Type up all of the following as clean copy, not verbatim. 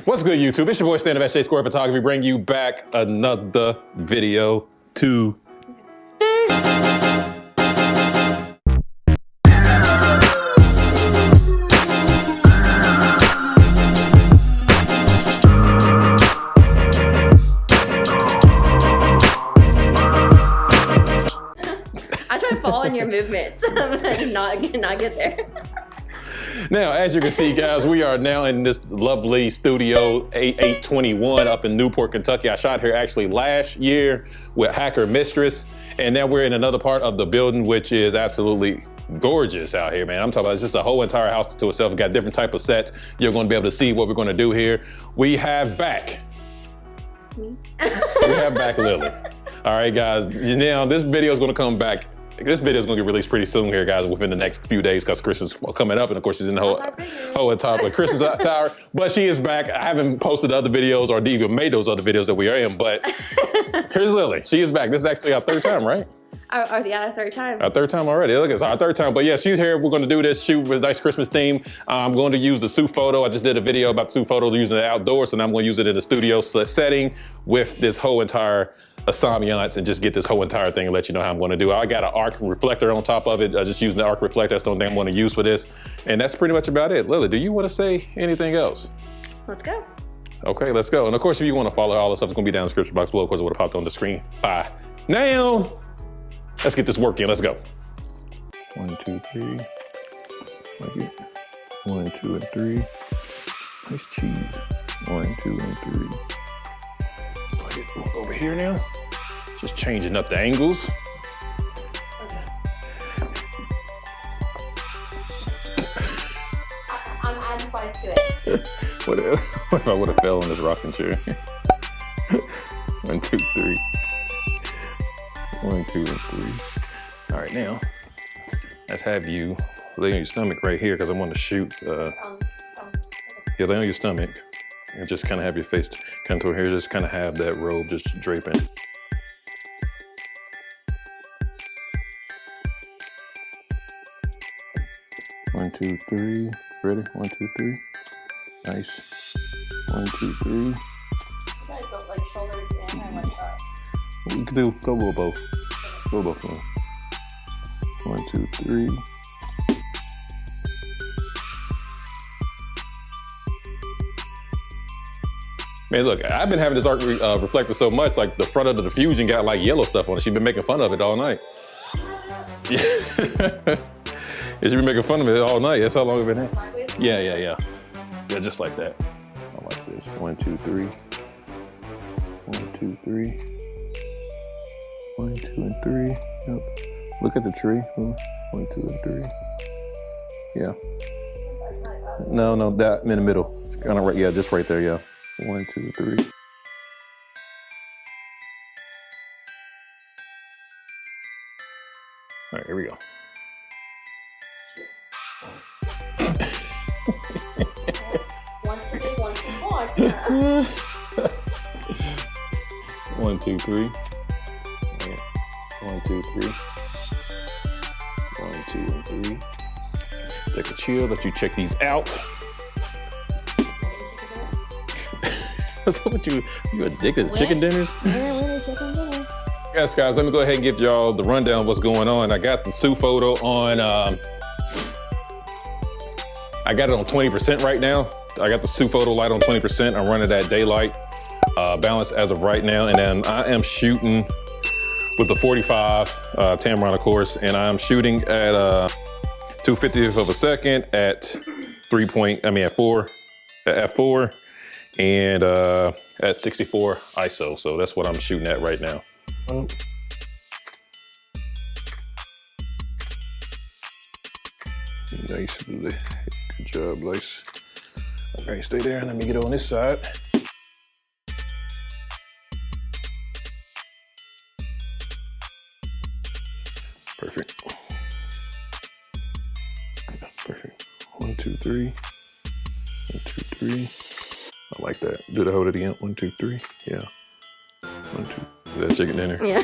What's good, YouTube? It's your boy Stand Up at J Square Photography, bring you back another video to. I try to follow in your movements. I'm gonna not get there. Now, as you can see, guys, we are now in this lovely studio 821 up in Newport, Kentucky. I shot here actually last year with Hacker Mistress, and now we're in another part of the building, which is absolutely gorgeous out here, man. I'm talking about it's just a whole entire house to itself. We got different type of sets. You're going to be able to see what we're going to do here. We have back. We have back Lily. All right, guys. Now this video is going to come back. This video is going to get released pretty soon here, guys, within the next few days, because Christmas is coming up, and of course she's in the whole top of Christmas tower. But she is back. I haven't posted other videos or even made those other videos that we are in, but here's Lily. She is back. This is actually our third time, right? Yeah, our third time. Our third time already. Look, it's our third time. But yeah, she's here. We're going to do this shoot with a nice Christmas theme. I'm going to use the SuteFoto. I just did a video about SuteFoto using it outdoors, and I'm going to use it in the studio setting with this whole entire ambiance and just get this whole entire thing and let you know how I'm going to do it. I got an arc reflector on top of it. I just using the arc reflector. That's the only thing I'm going to use for this. And that's pretty much about it. Lily, do you want to say anything else? Let's go. Okay, let's go. And of course, if you want to follow all the stuff, it's going to be down in the description box below. Of course, it would have popped on the screen. Bye. Now, let's get this work in. Let's go. 1, 2, 3. Like it. 1, 2, and 3. Nice cheese. 1, 2, and 3. Like it. Over here now. Just changing up the angles. I'm adding spice to it. What if I would have fell on this rocking chair? 1, 2, 3. 1, 2, and 3. All right, now let's have you lay on your stomach right here, because I want to shoot. Yeah, lay on your stomach and just kind of have your face kind of toward here. Just kind of have that robe just draping. One, 2, 3. Ready? 1, 2, 3. Nice. 1, 2, 3. You guys don't like shoulders and I like that. We can do go with both. Go with both of them. 1, 2, 3. Man, look, I've been having this arc reflector so much, like the front of the diffusion got like yellow stuff on it. She's been making fun of it all night. Yeah. She's been making fun of it all night. That's how long we've been here. Yeah. Yeah, just like that. I like this. 1, 2, 3. 1, 2, 3. 1, 2, and 3. Yep. Look at the tree. 1, 2, and 3. Yeah. No, that in the middle. Kind of right. Yeah, just right there. Yeah. 1, 2, 3. All right, here we go. 1, 2, 3. 1, 2, 3. 1, 2, and 3. Take a chill, let you check these out. What's up with you? You addicted to chicken dinners? Yeah, we're chicken dinner. Yes, guys, let me go ahead and give y'all the rundown of what's going on. I got the SuteFoto on, I got it on 20% right now. I got the SuteFoto light on 20%. I'm running that daylight balance as of right now. And then I am shooting with the 45 Tamron, of course, and I'm shooting at 2/50th of a second at f4 and at 64 ISO. So that's what I'm shooting at right now. Nice, good job, Lace. Okay, stay there. Let me get on this side. Perfect. Perfect. 1, 2, 3. 1, 2, 3. I like that. Did I hold it again? 1, 2, 3. Yeah. 1, 2. Is that chicken dinner? Yeah.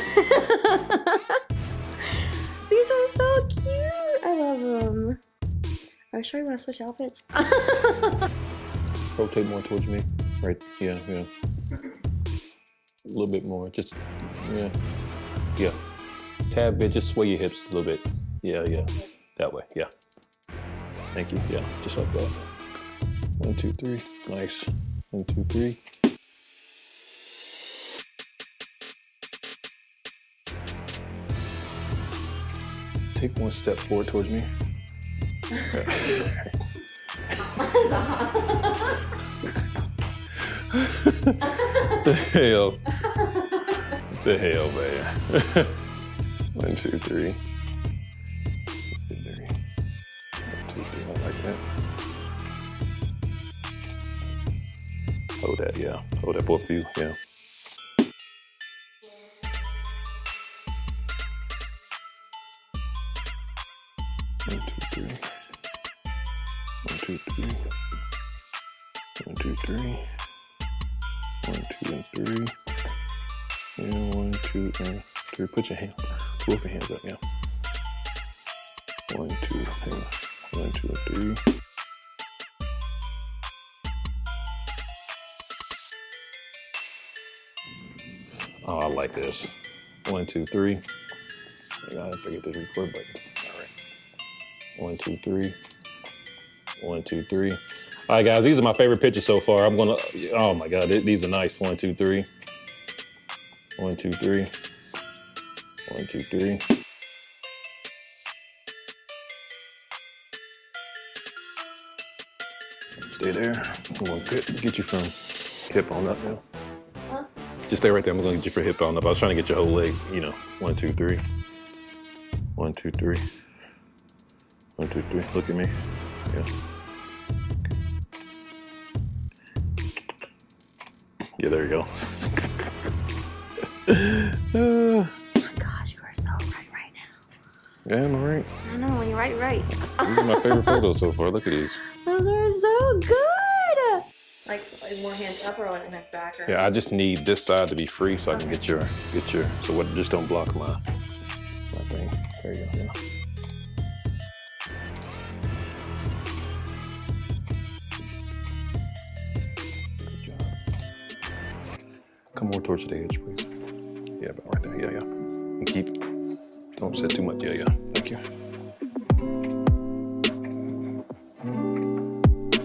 These are so cute. I love them. Are you sure you want to switch outfits? Rotate more towards me. Right, yeah. A little bit more, just, yeah. Tad bit, just sway your hips a little bit. Yeah, that way, yeah. Thank you, yeah, just like that. 1, 2, 3, nice. 1, 2, 3. Take one step forward towards me. The hell, man. 1, 2, 3. 1, 2, 3. 1, 2, 3, like that. Hold that, yeah. Hold that for a few, yeah. One, two, three. 1, 2, 3. 1, 2, 3. 1, 2, and 3. And 1, 2, and 3. Put your hand, both your hands up, yeah. 1, 2, and 1, 2, and 3. Oh, I like this. 1, 2, 3. I gotta forget the record button. All right. 1, 2, 3. 1, 2, 3. All right, guys, these are my favorite pictures so far. I'm gonna, oh my God, these are nice. 1, 2, 3. 1, 2, 3. 1, 2, 3. Stay there. I'm gonna get you from hip on up now. Huh? Just stay right there. I'm gonna get you from hip on up. I was trying to get your whole leg, 1, 2, 3. 1, 2, 3. 1, 2, 3. Look at me. Yeah. Yeah, there you go. Oh my gosh, you are so right now. Yeah, am I right? I know, when you're right. These are my favorite photos so far. Look at these. Those are so good. Like more hands up or hands back? Or... Yeah, I just need this side to be free so I can get your. So what? Just don't block my thing. There you go. Yeah. Come more towards the edge, please. Yeah, about right there. Yeah. And don't set too much. Yeah. Thank you.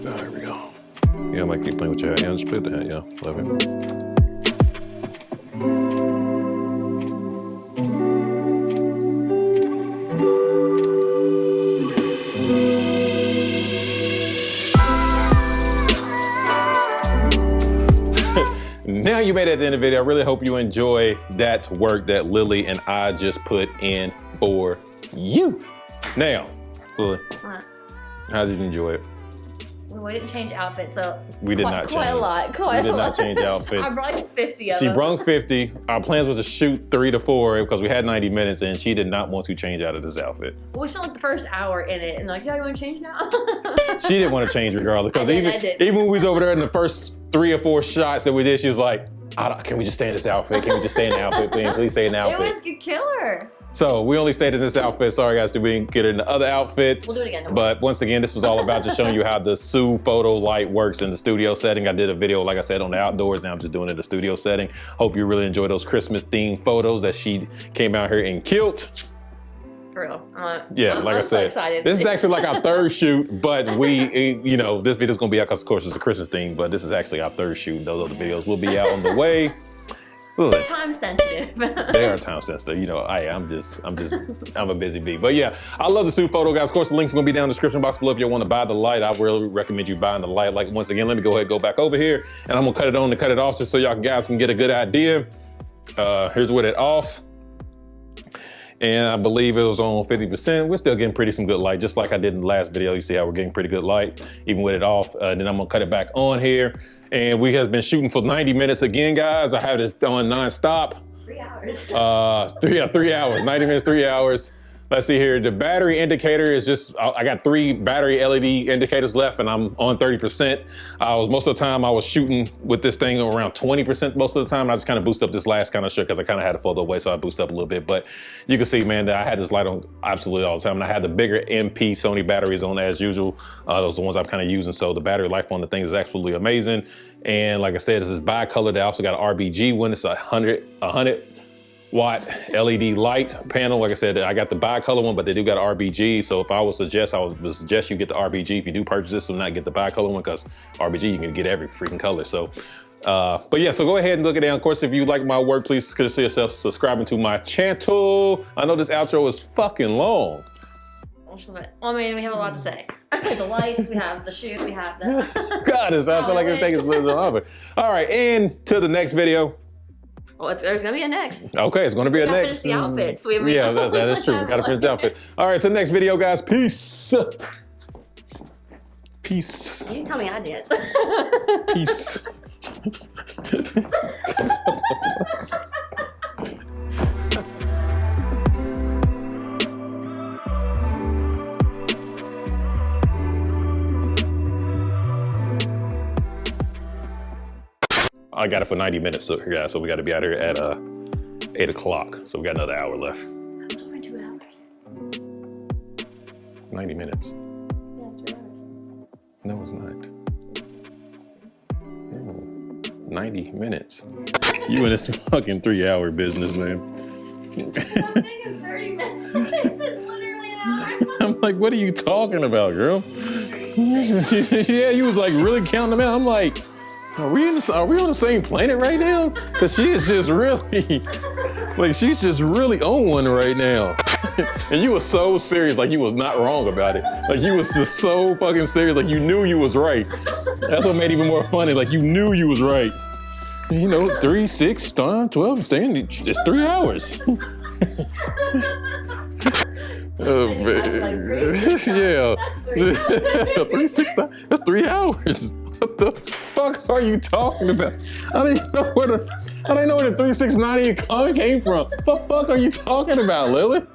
Oh, here we go. Yeah, I might keep playing with your hat. Yeah, just play with the hat. Yeah, love it. Now you made it at the end of the video. I really hope you enjoy that work that Lily and I just put in for you. Now, Lily, how did you enjoy it? Well, we didn't change outfits, so we did not quite change. a lot. Quite we a did lot. not change outfits. I brought like 50 of them. She brought 50. Our plans was to shoot 3 to 4 because we had 90 minutes, and she did not want to change out of this outfit. Well, we spent like the first hour in it, and like, yeah, you want to change now? She didn't want to change regardless, because even when we was over there in the first 3 or 4 shots that we did, she was like, can we just stay in this outfit? Can we just stay in the outfit? Please stay in the outfit. It was a killer. So we only stayed in this outfit. Sorry guys, we didn't get in the other outfit. We'll do it again. But once again, this was all about just showing you how the SuteFoto light works in the studio setting. I did a video, like I said, on the outdoors. Now I'm just doing it in the studio setting. Hope you really enjoyed those Christmas themed photos that she came out here and killed. For real. Yeah, I'm I said, so excited. This is actually like our 3rd shoot, but this video's gonna be out because of course it's a Christmas theme, but this is actually our 3rd shoot. Those other videos will be out on the way. They're time sensitive. They are time sensitive. I'm a busy bee. But yeah, I love the SuteFoto, guys. Of course, the link's gonna be down in the description box below if you want to buy the light. I really recommend you buying the light. Like, once again, let me go back over here, and I'm gonna cut it on and cut it off just so y'all guys can get a good idea. Here's with it off. And I believe it was on 50%. We're still getting some good light, just like I did in the last video. You see how we're getting pretty good light, even with it off. And then I'm gonna cut it back on here. And we have been shooting for 90 minutes again, guys. I have this on nonstop. 3 hours. 3 hours, 90 minutes, 3 hours. Let's see here. The battery indicator is just, I got 3 battery LED indicators left and I'm on 30%. Most of the time I was shooting with this thing around 20% most of the time. I just kind of boost up this last kind of shot because I kind of had to fold away, so I boost up a little bit. But you can see, man, that I had this light on absolutely all the time. And I had the bigger MP Sony batteries on as usual. Those are the ones I'm kind of using. So the battery life on the thing is absolutely amazing. And like I said, this is bi-color. They also got an RGB one. It's a 100 watt LED light panel. Like I said, I got the bi-color one, but they do got RGB. So if I would suggest, I would suggest you get the RGB if you do purchase this, so not get the bi-color one, because RGB you can get every freaking color. So, but yeah, so go ahead and look it down. Of course, if you like my work, please consider yourself subscribing to my channel. I know this outro is fucking long. Well, I mean, we have a lot to say. The lights, we have the shoot, we have the... God, I feel like it's taking a little longer. All right, and to the next video. Well, there's gonna be a next. Okay, it's gonna be a next. Finish the outfits. Yeah, that is true. We gotta finish the outfit. All right, to the next video, guys. Peace. Peace. You tell me I did. Peace. I got it for 90 minutes, so yeah, so we got to be out here at 8 o'clock. So we got another hour left. That's only 2 hours. 90 minutes. Yeah, 3 hours. No, it's not. No. 90 minutes. You in this fucking 3-hour business, man. I'm thinking 30 minutes. This is literally an hour. I'm like, what are you talking about, girl? Yeah, you was like really counting them out. I'm like, are we on the same planet right now? Cause she is just really, like she's just really on one right now. And you were so serious, like you was not wrong about it. Like you was just so fucking serious, like you knew you was right. That's what made it even more funny, like you knew you was right. You know, 3, 6, 12, it's 3 hours. Oh man. Yeah. 3, 6, 9, that's 3 hours. What the fuck are you talking about? I didn't know where the 369 came from. What the fuck are you talking about, Lily?